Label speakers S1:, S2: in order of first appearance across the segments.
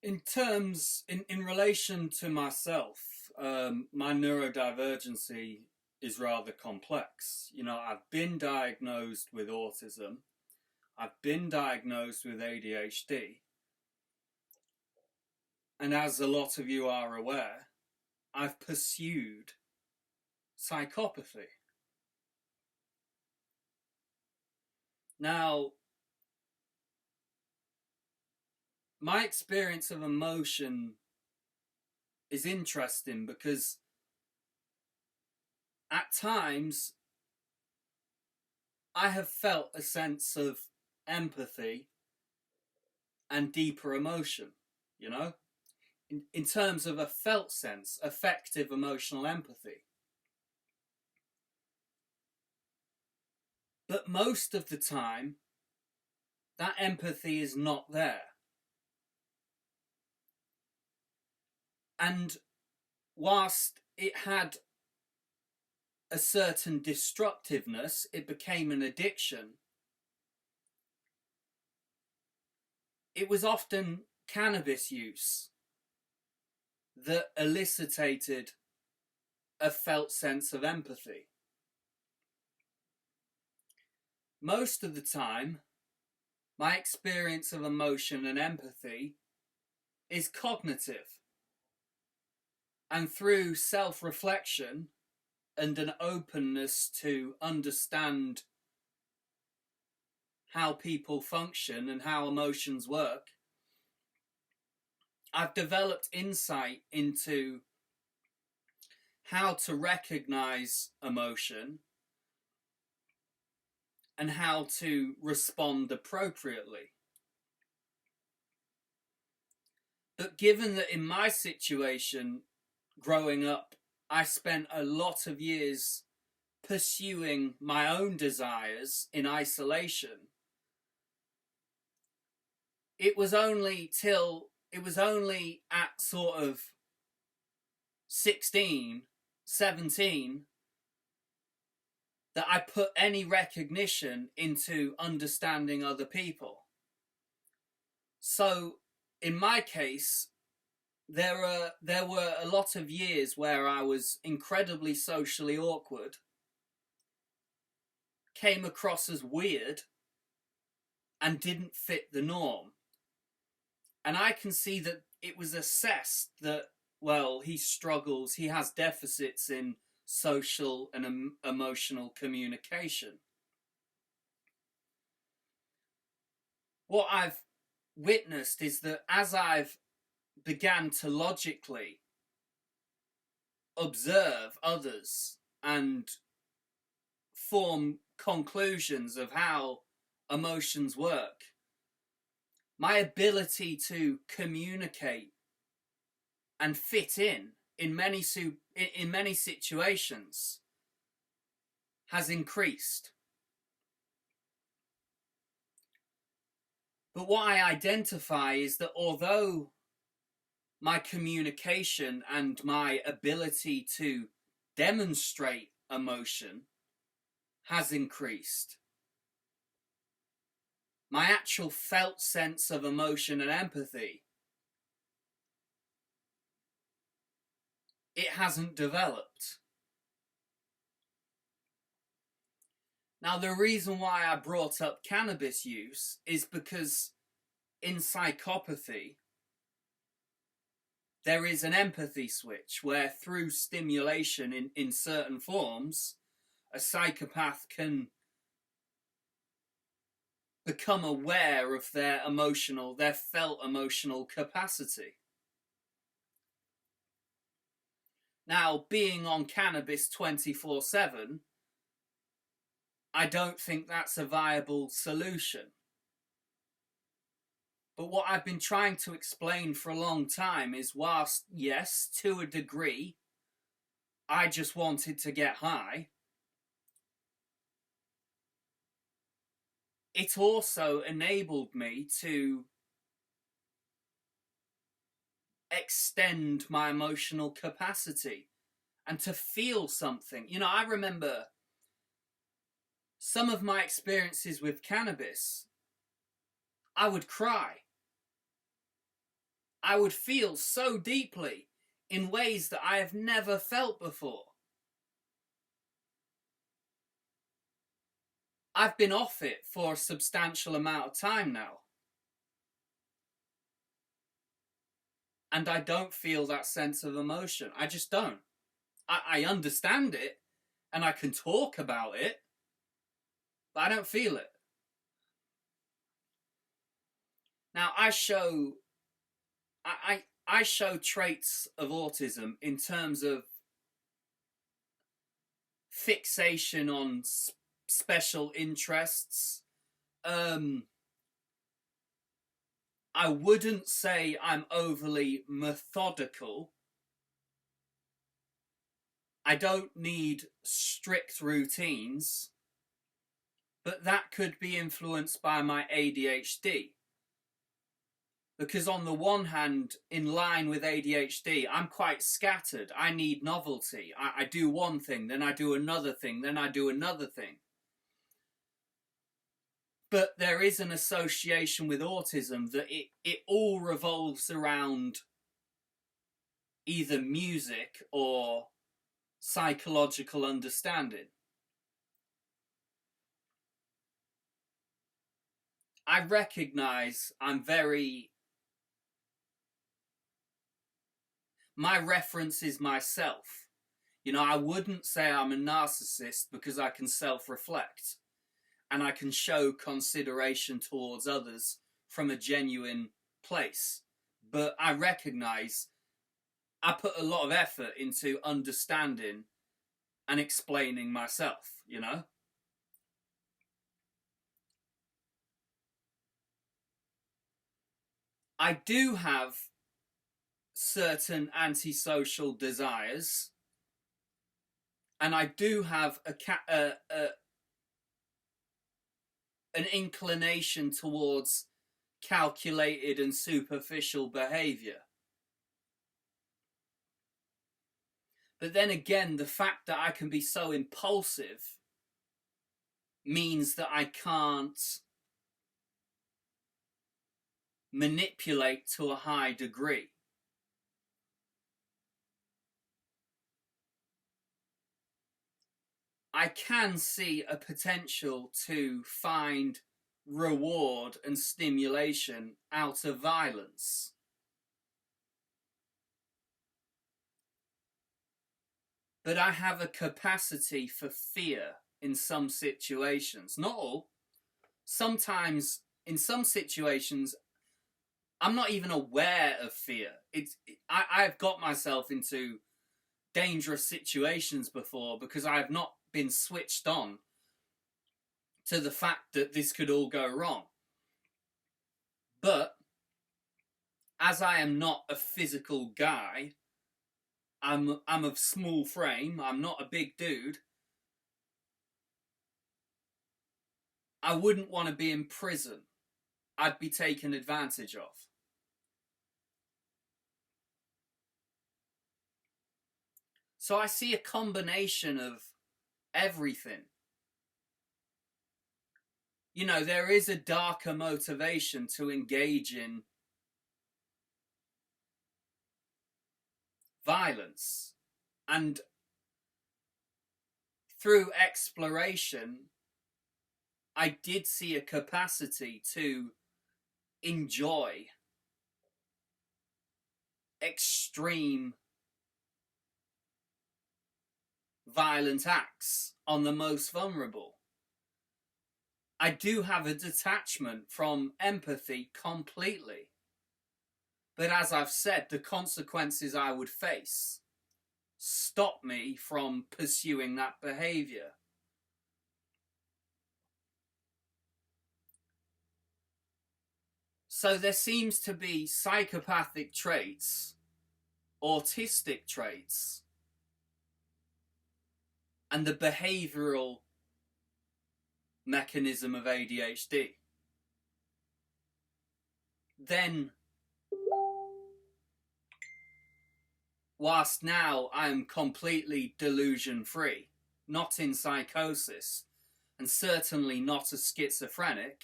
S1: In relation to myself, my neurodivergency is rather complex. I've been diagnosed with autism. I've been diagnosed with ADHD. And as a lot of you are aware, I've pursued psychopathy. Now, my experience of emotion is interesting because at times I have felt a sense of empathy and deeper emotion, in terms of a felt sense, effective emotional empathy. But most of the time, that empathy is not there. And whilst it had a certain destructiveness, it became an addiction. It was often cannabis use that elicited a felt sense of empathy. Most of the time, my experience of emotion and empathy is cognitive. And through self-reflection and an openness to understand how people function and how emotions work, I've developed insight into how to recognize emotion and how to respond appropriately. But given that in my situation, growing up, I spent a lot of years pursuing my own desires in isolation, it was only at sort of 16, 17 that I put any recognition into understanding other people. So in my case, there were a lot of years where I was incredibly socially awkward, came across as weird, and didn't fit the norm. And I can see that it was assessed that, well, he struggles, he has deficits in social and emotional communication. What I've witnessed is that as I've began to logically observe others and form conclusions of how emotions work, my ability to communicate and fit in many situations has increased. But what I identify is that although my communication and my ability to demonstrate emotion has increased, my actual felt sense of emotion and empathy, it hasn't developed. Now, the reason why I brought up cannabis use is because in psychopathy, there is an empathy switch where through stimulation in certain forms, a psychopath can become aware of their felt emotional capacity. Now, being on cannabis 24/7, I don't think that's a viable solution. But what I've been trying to explain for a long time is whilst, yes, to a degree, I just wanted to get high, it also enabled me to extend my emotional capacity and to feel something. I remember some of my experiences with cannabis. I would cry. I would feel so deeply in ways that I have never felt before. I've been off it for a substantial amount of time now. And I don't feel that sense of emotion. I just don't. I understand it and I can talk about it, but I don't feel it. Now, I show traits of autism in terms of fixation on special interests. I wouldn't say I'm overly methodical. I don't need strict routines, but that could be influenced by my ADHD. Because on the one hand, in line with ADHD, I'm quite scattered. I need novelty. I do one thing, then I do another thing, then I do another thing. But there is an association with autism that it all revolves around either music or psychological understanding. I recognize my reference is myself. I wouldn't say I'm a narcissist because I can self-reflect and I can show consideration towards others from a genuine place. But I recognize I put a lot of effort into understanding and explaining myself, I do have certain antisocial desires, and I do have an inclination towards calculated and superficial behaviour. But then again, the fact that I can be so impulsive means that I can't manipulate to a high degree. I can see a potential to find reward and stimulation out of violence. But I have a capacity for fear in some situations. Not all. Sometimes, in some situations, I'm not even aware of fear. I've got myself into dangerous situations before because I have not been switched on to the fact that this could all go wrong. But as I am not a physical guy, I'm of small frame, I'm not a big dude, I wouldn't want to be in prison. I'd be taken advantage of. So I see a combination of everything. There is a darker motivation to engage in violence. And through exploration, I did see a capacity to enjoy extreme violent acts on the most vulnerable. I do have a detachment from empathy completely. But as I've said, the consequences I would face stop me from pursuing that behaviour. So there seems to be psychopathic traits, autistic traits, and the behavioural mechanism of ADHD. Then, whilst now I am completely delusion-free, not in psychosis, and certainly not a schizophrenic,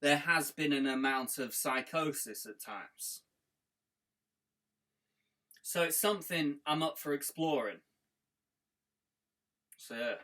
S1: there has been an amount of psychosis at times. So it's something I'm up for exploring. So yeah.